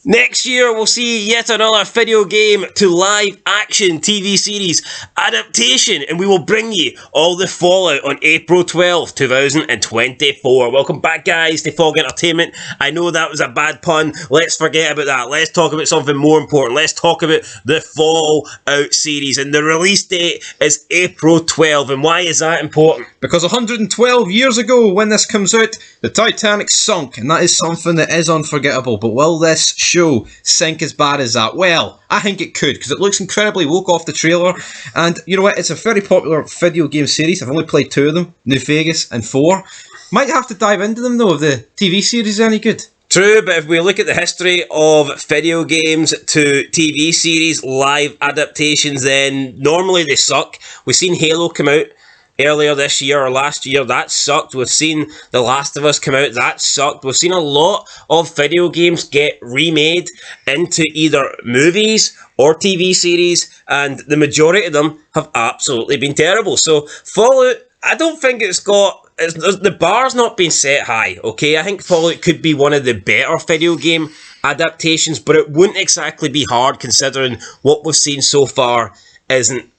Next year, we'll see yet another video game to live action TV series adaptation, and we will bring you all the Fallout on April 12th, 2024. Welcome back, guys, to Fog Entertainment. I know that was a bad pun. Let's forget about that. Let's talk about something more important. Let's talk about the Fallout series, and the release date is April 12th. And why is that important? Because 112 years ago, when this comes out, the Titanic sunk, and that is something that is unforgettable. But will this show sink as bad as that? Well, I think it could, because it looks incredibly woke off the trailer, and you know what, it's a very popular video game series. I've only played 2 of them, New Vegas and 4. Might have to dive into them though, if the TV series is any good. True, but if we look at the history of video games to TV series live adaptations, then normally they suck. We've seen Halo come out earlier this year or last year, that sucked. We've seen The Last of Us come out, that sucked. We've seen a lot of video games get remade into either movies or TV series, and the majority of them have absolutely been terrible. So Fallout, I don't think the bar's not been set high, okay? I think Fallout could be one of the better video game adaptations, but it wouldn't exactly be hard considering what we've seen so far isn't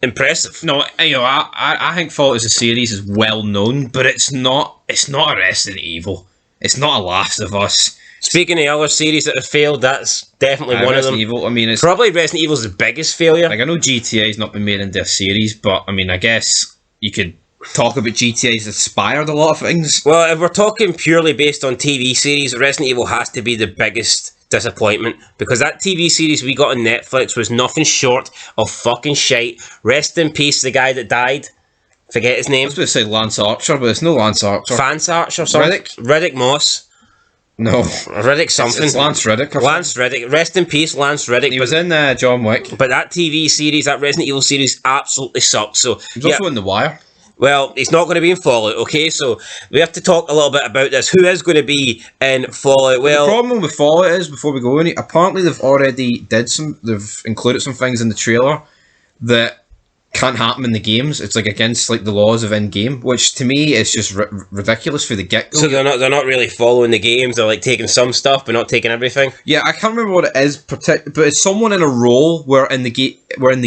impressive. No, you know, I think Fallout as a series is well known, but it's not a Resident Evil. It's not a Last of Us. Speaking of other series that have failed, that's definitely one Resident of them. Evil, I mean, it's probably Resident Evil's the biggest failure. Like, I know GTA's not been made into a series, but I mean, I guess you could talk about GTA's inspired a lot of things. Well, if we're talking purely based on TV series, Resident Evil has to be the biggest disappointment, because that TV series we got on Netflix was nothing short of fucking shite. Rest in peace, the guy that died. Forget his name. I was going to say Lance Archer, but it's no Lance Archer. Vance Archer, something. Riddick Moss. No. Riddick something. It's Lance Riddick. Lance Riddick. Rest in peace, Lance Riddick. He was in John Wick. But that TV series, that Resident Evil series, absolutely sucked. So he was also in The Wire. Well, he's not going to be in Fallout, okay? So we have to talk a little bit about this. Who is going to be in Fallout? Well, the problem with Fallout is, before we go in, apparently they've included some things in the trailer that can't happen in the games. It's like against like the laws of in-game, which to me is just ridiculous for the get-go. So they're not really following the games. They're like taking some stuff, but not taking everything. Yeah, I can't remember what it is, but it's someone in a role where in the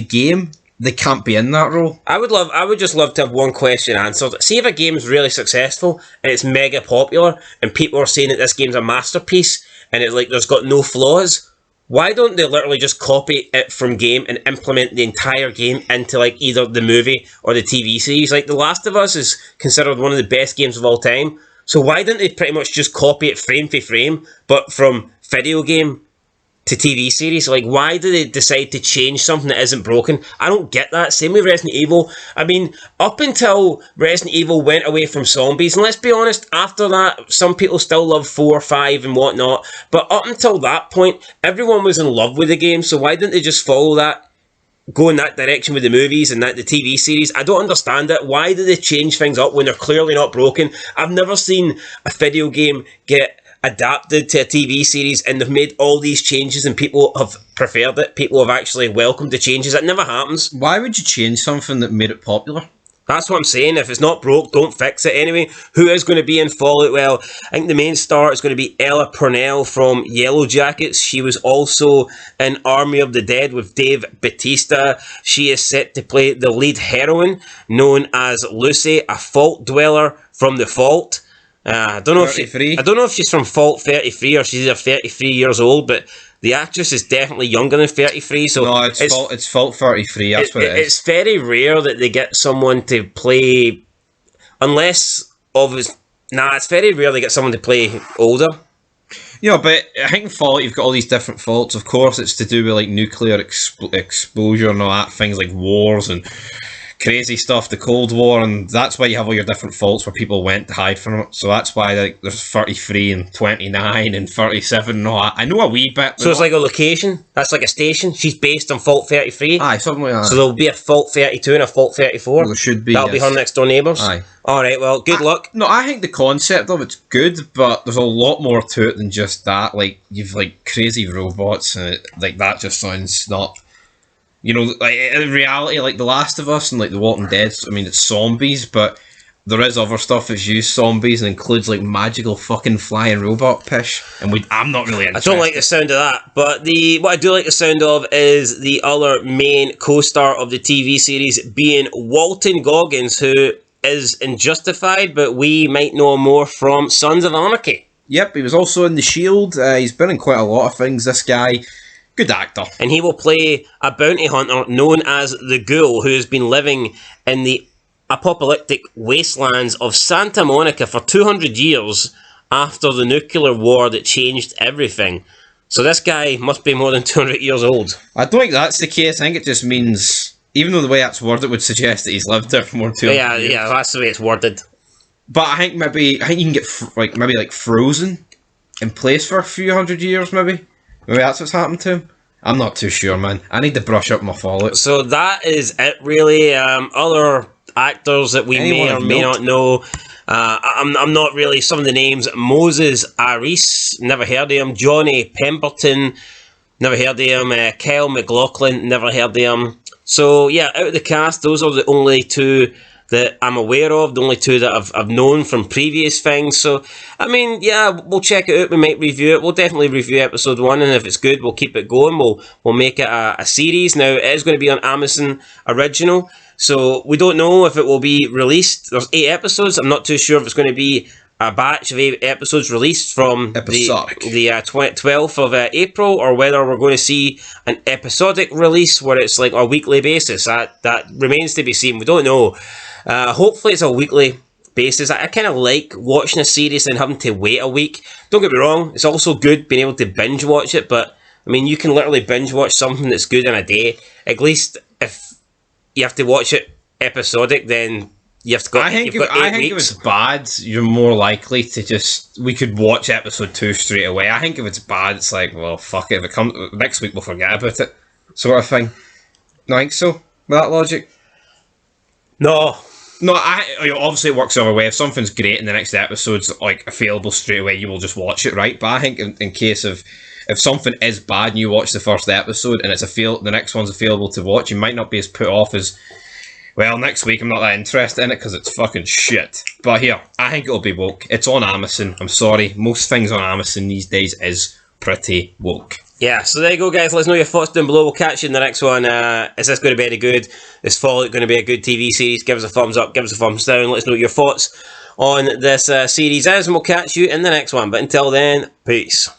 game they can't be in that role. I would just love to have one question answered. See if a game is really successful and it's mega popular and people are saying that this game's a masterpiece and it's like there's got no flaws. Why don't they literally just copy it from game and implement the entire game into like either the movie or the TV series? Like The Last of Us is considered one of the best games of all time. So why didn't they pretty much just copy it frame for frame, but from video game to TV series? Like, why do they decide to change something that isn't broken? I don't get that. Same with Resident Evil. I mean, up until Resident Evil went away from zombies, and let's be honest, after that, some people still love 4, 5 and whatnot, but up until that point, everyone was in love with the game, so why didn't they just follow that, go in that direction with the movies and the TV series? I don't understand it. Why do they change things up when they're clearly not broken? I've never seen a video game get adapted to a TV series and they've made all these changes and people have preferred it. People have actually welcomed the changes. It never happens. Why would you change something that made it popular? That's what I'm saying. If it's not broke, don't fix it. Anyway, who is going to be in Fallout? Well, I think the main star is going to be Ella Purnell from Yellow Jackets. She was also in Army of the Dead with Dave Bautista. She is set to play the lead heroine, known as Lucy, a Fault Dweller from The Fault. I don't know if she's from Fault 33 or she's either 33 years old, but the actress is definitely younger than 33. So no, it's Fault 33. That's what it is. It's very rare that they get someone to play, it's very rare they get someone to play older. Yeah, but I think in Fallout you've got all these different faults. Of course, it's to do with like nuclear exposure and all that, things like wars and crazy stuff, the Cold War, and that's why you have all your different faults where people went to hide from it. So that's why like there's 33 and 29 and 37 and all that. I know a wee bit. So it's like a location? That's like a station? She's based on Fault 33? Aye, something like that. So there'll be a Fault 32 and a Fault 34? Well, there should be. That'll be her next door neighbours? Aye. Alright, well, good luck. No, I think the concept of it's good, but there's a lot more to it than just that. Like, you've like crazy robots, and like that just sounds not... You know, like in reality, like The Last of Us and like The Walking Dead, I mean, it's zombies, but there is other stuff that's used zombies and includes like magical fucking flying robot pish, and I'm not really interested. I don't like the sound of that, but what I do like the sound of is the other main co-star of the TV series being Walton Goggins, who is in Justified, but we might know more from Sons of Anarchy. Yep, he was also in The Shield. He's been in quite a lot of things, this guy. Good actor. And he will play a bounty hunter known as the Ghoul, who has been living in the apocalyptic wastelands of Santa Monica for 200 years after the nuclear war that changed everything. So this guy must be more than 200 years old. I don't think that's the case. I think it just means, even though the way that's worded would suggest that he's lived there for more than 200 years. Yeah, that's the way it's worded. But I think you can get maybe frozen in place for a few hundred years, maybe. Maybe that's what's happened to him. I'm not too sure, man. I need to brush up my Fallout. So that is it, really. Other actors that we may or may not know. I'm not really. Some of the names: Moses Aris, never heard of him. Johnny Pemberton, never heard of him. Kyle MacLachlan, never heard of him. So yeah, out of the cast, those are the only two that I'm aware of, the only two that I've known from previous things. So, I mean, yeah, we'll check it out. We might review it. We'll definitely review episode 1, and if it's good, we'll keep it going. We'll make it a series. Now, it is going to be on Amazon Original, so we don't know if it will be released. There's 8 episodes. I'm not too sure if it's going to be a batch of 8 episodes released from the 12th of April, or whether we're going to see an episodic release where it's like a weekly basis. That remains to be seen. We don't know. Hopefully it's a weekly basis. I kind of like watching a series and having to wait a week. Don't get me wrong, it's also good being able to binge watch it, but I mean, you can literally binge watch something that's good in a day. At least if you have to watch it episodic, then you have to go. I think if it's bad, you're more likely to we could watch episode 2 straight away. I think if it's bad, it's like, well, fuck it. If it comes next week, we'll forget about it, sort of thing. Don't think so? With that logic? No, obviously it works the other way. If something's great and the next episode's like available straight away, you will just watch it, right? But I think in case of if something is bad and you watch the first episode and the next one's available to watch, you might not be as put off as, well, next week I'm not that interested in it because it's fucking shit. But here, I think it'll be woke. It's on Amazon. I'm sorry, most things on Amazon these days is pretty woke. Yeah, so there you go, guys. Let us know your thoughts down below. We'll catch you in the next one. Is this going to be any good? Is Fallout going to be a good TV series? Give us a thumbs up, give us a thumbs down. Let us know what your thoughts on this series is, and we'll catch you in the next one. But until then, peace.